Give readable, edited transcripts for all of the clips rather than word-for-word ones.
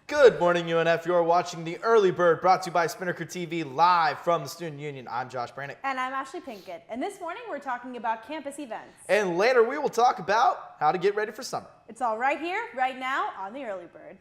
Good morning, UNF. You're watching The Early Bird, brought to you by Spinnaker TV, live from the Student Union. I'm Josh Brannick. And I'm Ashley Pinkett. And this morning, we're talking about campus events. And later, we will talk about how to get ready for summer. It's all right here, right now, on The Early Bird.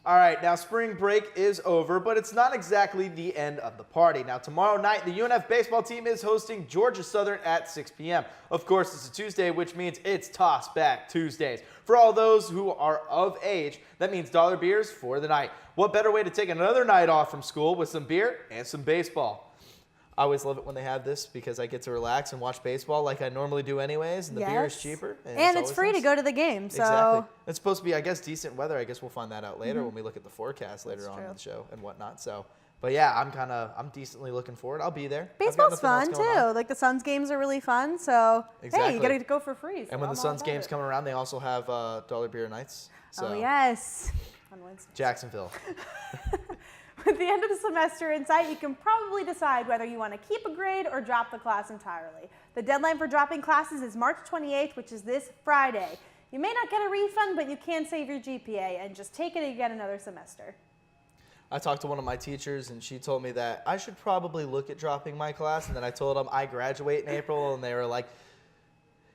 All right, now spring break is over, but it's not exactly the end of the party. Now tomorrow night, the UNF baseball team is hosting Georgia Southern at 6 p.m. Of course, it's a Tuesday, which means it's Toss Back Tuesdays. For all those who are of age, that means dollar beers for the night. What better way to take another night off from school with some beer and some baseball? I always love it when they have this because I get to relax and watch baseball like I normally do anyways, and the beer is cheaper. And it's free to go to the game. So. Exactly. It's supposed to be, I guess, decent weather. I guess we'll find that out later when we look at the forecast later on in the show and whatnot. So, but yeah, I'm decently looking forward. I'll be there. Baseball's fun too. Like the Suns games are really fun. So hey, you got to go for free. So and when the Suns games come around, they also have dollar beer nights. So. Oh yes, on Wednesday. Jacksonville. With the end of the semester in sight, you can probably decide whether you want to keep a grade or drop the class entirely. The deadline for dropping classes is March 28th, which is this Friday. You may not get a refund, but you can save your GPA and just take it and get another semester. I talked to one of my teachers, and she told me that I should probably look at dropping my class, and then I told them I graduate in April, and they were like,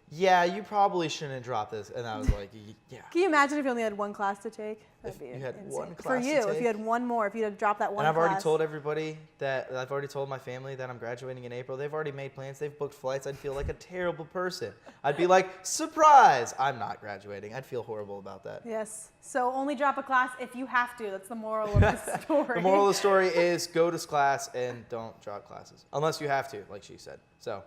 yeah, you probably shouldn't drop this. And I was like, yeah. Can you imagine if you only had one class to take? If you had one class for you, if you had one more, if you had dropped that one class. And I've already told everybody that, I've already told my family that I'm graduating in April. They've already made plans. They've booked flights. I'd feel like a terrible person. I'd be like, surprise, I'm not graduating. I'd feel horrible about that. Yes. So only drop a class if you have to. That's the moral of the story. The moral of the story is go to class and don't drop classes. Unless you have to, like she said. So.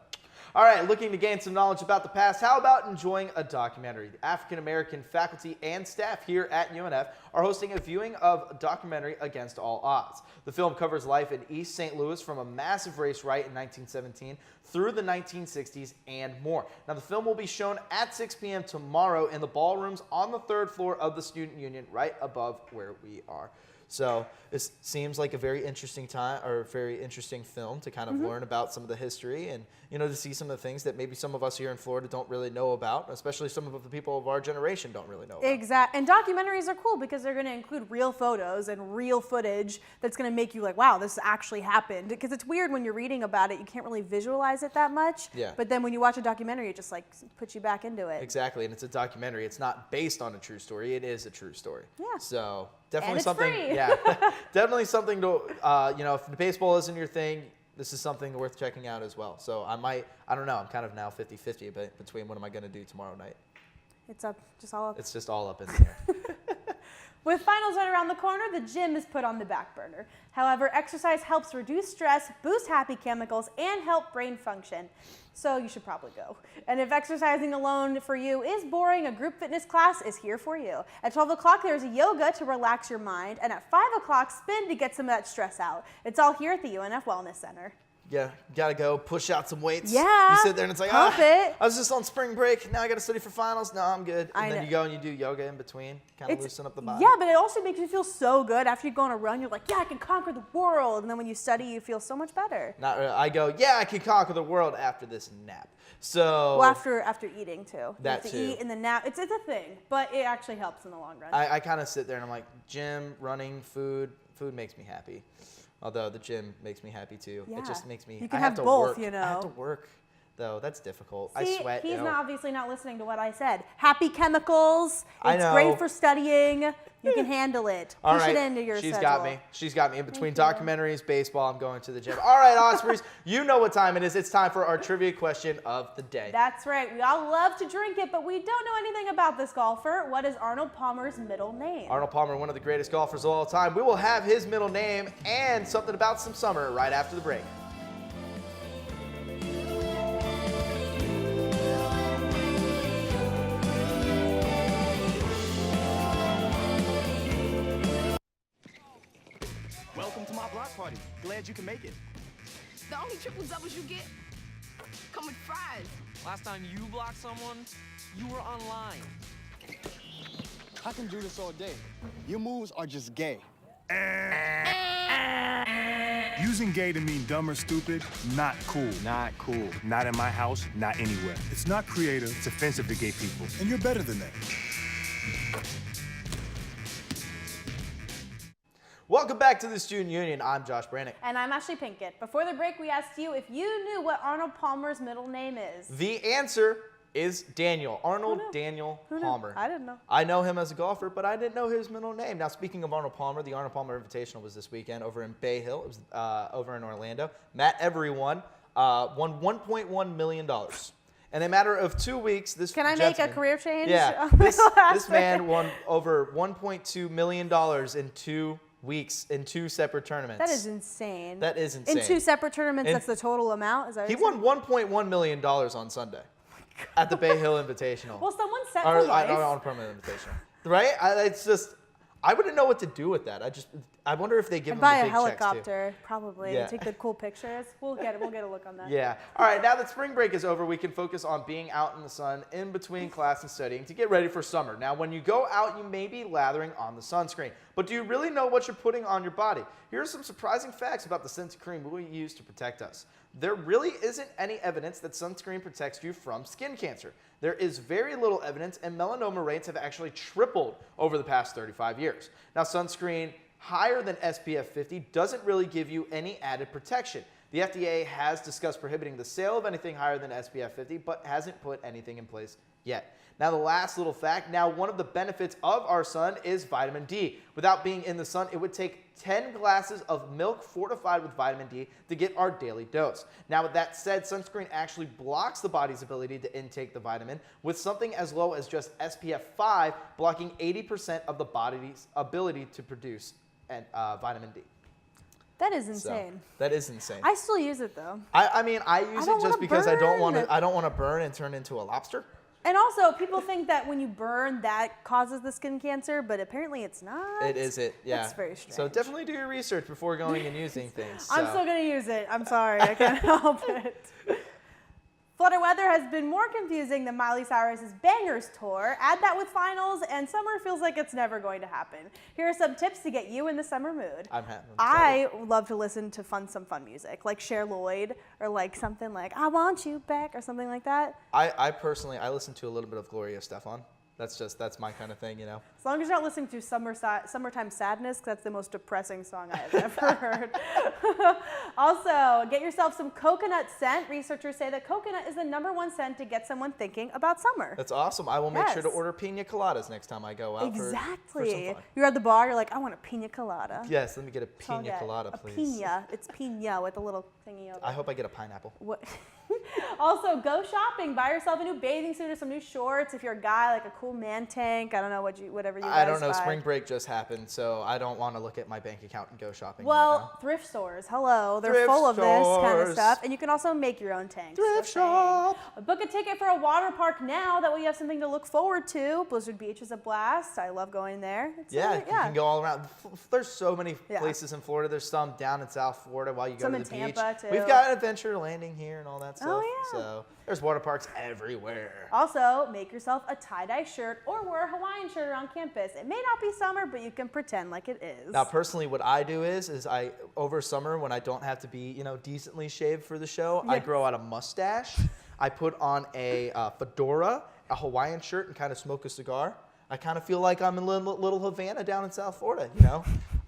All right, looking to gain some knowledge about the past, how about enjoying a documentary? The African-American faculty and staff here at UNF are hosting a viewing of a documentary Against All Odds. The film covers life in East St. Louis from a massive race riot in 1917 through the 1960s and more. Now, the film will be shown at 6 p.m. tomorrow in the ballrooms on the 3rd floor of the Student Union, right above where we are. So this seems like a very interesting time, or a very interesting film to kind of learn about some of the history and, you know, to see some of the things that maybe some of us here in Florida don't really know about, especially some of the people of our generation don't really know about. Exactly. And documentaries are cool because they're going to include real photos and real footage that's going to make you like, wow, this actually happened. Because it's weird when you're reading about it, you can't really visualize it that much. Yeah. But then when you watch a documentary, it just like puts you back into it. Exactly. And it's a documentary. It's not based on a true story. It is a true story. Yeah. So definitely and it's something. Free. Yeah. Definitely something to, you know, if the baseball isn't your thing, this is something worth checking out as well. So I don't know, I'm kind of now 50-50 between what am I going to do tomorrow night. It's just all up. It's just all up in the air. With finals right around the corner, the gym is put on the back burner. However, exercise helps reduce stress, boost happy chemicals, and help brain function. So you should probably go. And if exercising alone for you is boring, a group fitness class is here for you. At 12 o'clock, there's a yoga to relax your mind, and at 5 o'clock, spin to get some of that stress out. It's all here at the UNF Wellness Center. Yeah, gotta go push out some weights. Yeah. You sit there and it's like, I was just on spring break. Now I gotta study for finals. No, I'm good. And then you go and you do yoga in between, kind of loosen up the body. Yeah, but it also makes you feel so good. After you go on a run, you're like, yeah, I can conquer the world. And then when you study, you feel so much better. I go, yeah, I can conquer the world after this nap. So. Well, after eating too. That you have too. to eat and then nap. It's a thing, but it actually helps in the long run. I kind of sit there and I'm like, gym, running, food makes me happy. Although the gym makes me happy too. Yeah. It just makes me. You can I have have to both, work. you know. I have to work, though. That's difficult. See, I sweat. He's obviously not listening to what I said. Happy chemicals. It's great for studying. You can handle it. All Push right. it into your schedule. She's got me. She's got me. In between documentaries, baseball, I'm going to the gym. All right, Ospreys, you know what time it is. It's time for our trivia question of the day. That's right. We all love to drink it, but we don't know anything about this golfer. What is Arnold Palmer's middle name? Arnold Palmer, one of the greatest golfers of all time. We will have his middle name and something about some summer right after the break. Welcome to my block party. Glad you can make it. The only triple doubles you get Come with fries. Last time you blocked someone, you were online. I can do this all day. Your moves are just gay. Using gay to mean dumb or stupid, not cool. Not cool. Not in my house, not anywhere. It's not creative, it's offensive to gay people. And you're better than that. Welcome back to the Student Union. I'm Josh Brannick. And I'm Ashley Pinkett. Before the break, we asked you if you knew what Arnold Palmer's middle name is. The answer is Daniel. Arnold Who knew? Daniel Who knew? Palmer. I didn't know. I know him as a golfer, but I didn't know his middle name. Now, speaking of Arnold Palmer, the Arnold Palmer Invitational was this weekend over in Bay Hill. It was over in Orlando. Matt Every won $1.1 million. In a matter of 2 weeks, this Can I make a career change? Yeah, on this my last man pick? won over $1.2 million in 2 weeks in 2 separate tournaments. That is insane. That is insane. In 2 separate tournaments, In- that's the total amount? Is that what He you're won saying? $1.1 million on Sunday at the Bay Hill Invitational. Well, someone set Or, for life. no, on permanent Invitational. Right? It's just, I wouldn't know what to do with that. I wonder if they give I'd him buy the a big checks too. helicopter, probably, Yeah. and take the cool pictures. We'll get a look on that. Yeah. All right, now that spring break is over, we can focus on being out in the sun in between class and studying to get ready for summer. Now, when you go out, you may be lathering on the sunscreen, but do you really know what you're putting on your body? Here are some surprising facts about the sunscreen we use to protect us. There really isn't any evidence that sunscreen protects you from skin cancer. There is very little evidence, and melanoma rates have actually tripled over the past 35 years. Now, sunscreen higher than SPF 50 doesn't really give you any added protection. The FDA has discussed prohibiting the sale of anything higher than SPF 50, but hasn't put anything in place yet. Now, the last little fact, one of the benefits of our sun is vitamin D. Without being in the sun, it would take 10 glasses of milk fortified with vitamin D to get our daily dose. Now, with that said, sunscreen actually blocks the body's ability to intake the vitamin, with something as low as just SPF 5 blocking 80% of the body's ability to produce vitamin D. That is So, insane. that is insane. I still use it though. I mean, I use don't it just wanna because I don't want burn. to burn and turn into a lobster. And also, people think that when you burn, that causes the skin cancer, but apparently it's not. It is it, yeah. That's very strange. So definitely do your research before going and using things. I'm so. still going to use it. I'm sorry. I can't help it. Flutter weather has been more confusing than Miley Cyrus's Bangers tour. Add that with finals, and summer feels like it's never going to happen. Here are some tips to get you in the summer mood. I'm happy. I love to listen to some fun music, like Cher Lloyd, or like something like I Want You Back, or something like that. I personally, I listen to a little bit of Gloria Estefan. That's my kind of thing, you know. As long as you're not listening to Summertime Sadness, 'cause that's the most depressing song I have ever heard. Also, get yourself some coconut scent. Researchers say that coconut is the #1 scent to get someone thinking about summer. That's awesome. I will make sure to Yes. order pina coladas next time I go out for some Exactly. fun. You're at the bar, you're like, I want a pina colada. Yes, let me get a So I'll pina get colada, a please. pina. It's pina with a little thingy over I it. hope I get a pineapple. What? Also, go shopping. Buy yourself a new bathing suit or some new shorts. If you're a guy, like a cool man tank. I don't know whatever you guys I don't know. buy. Spring break just happened, so I don't want to look at my bank account and go shopping. Well, right now. thrift stores, hello. They're Thrift full of this kind of stores. stuff. And you can also make your own tanks. Thrift just saying. shop. Book a ticket for a water park now. That way you have something to look forward to. Blizzard Beach is a blast. I love going there. It's Yeah, really- you can go all around. There's so many Yeah. places in Florida. There's some down in South Florida while you go Some to in the beach. Tampa, too. We've got Adventure Landing here and all that stuff. Oh, yeah. So there's water parks everywhere. Also, make yourself a tie-dye shirt or wear a Hawaiian shirt around campus. It may not be summer, but you can pretend like it is. Now, personally, what I do is I over summer when I don't have to be decently shaved for the show, I Yes. grow out a mustache. I put on a fedora, a Hawaiian shirt, and kind of smoke a cigar. I kind of feel like I'm in little Havana down in South Florida.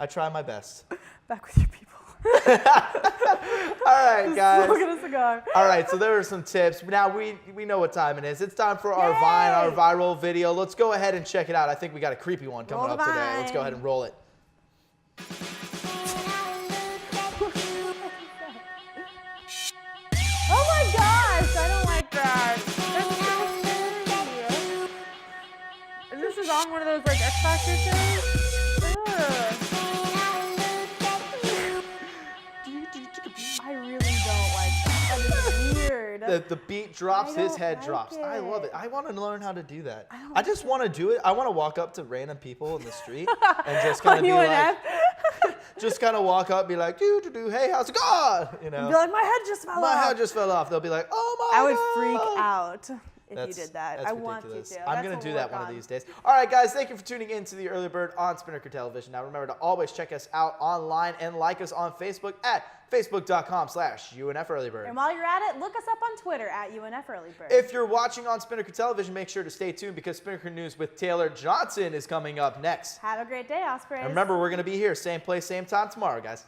I try my best. Back with your people. All right, guys. Smoking a cigar. All right, so there are some tips. Now we know what time it is. It's time for our Yay! Vine, our viral video. Let's go ahead and check it out. I think we got a creepy one coming Roll up the today. Let's go Vine. ahead and roll it. Oh my gosh, I don't like that. That's so scary. And this is on one of those like X Factor shows? Ugh. I really don't like that. That is weird. the beat drops, his head like drops. I love it. it. I want to learn how to do that. don't I just want to do it. I want to walk up to random people in the street and just kind of be UNF? like, just kind of walk up, be like, hey, how's it going? You know, Be like, my head just fell my off. head just fell off. They'll be like, oh my I would God. freak out if That's, you did that. That's I want ridiculous. you to. I'm That's going what to do we'll that work one of on. these days. All right, guys, thank you for tuning in to the Early Bird on Spinnaker Television. Now, remember to always check us out online and like us on Facebook at facebook.com/UNF Earlybird. And while you're at it, look us up on Twitter at UNF Earlybird. If you're watching on Spinnaker Television, make sure to stay tuned because Spinnaker News with Taylor Johnson is coming up next. Have a great day, Ospreys. And remember, we're going to be here, same place, same time tomorrow, guys.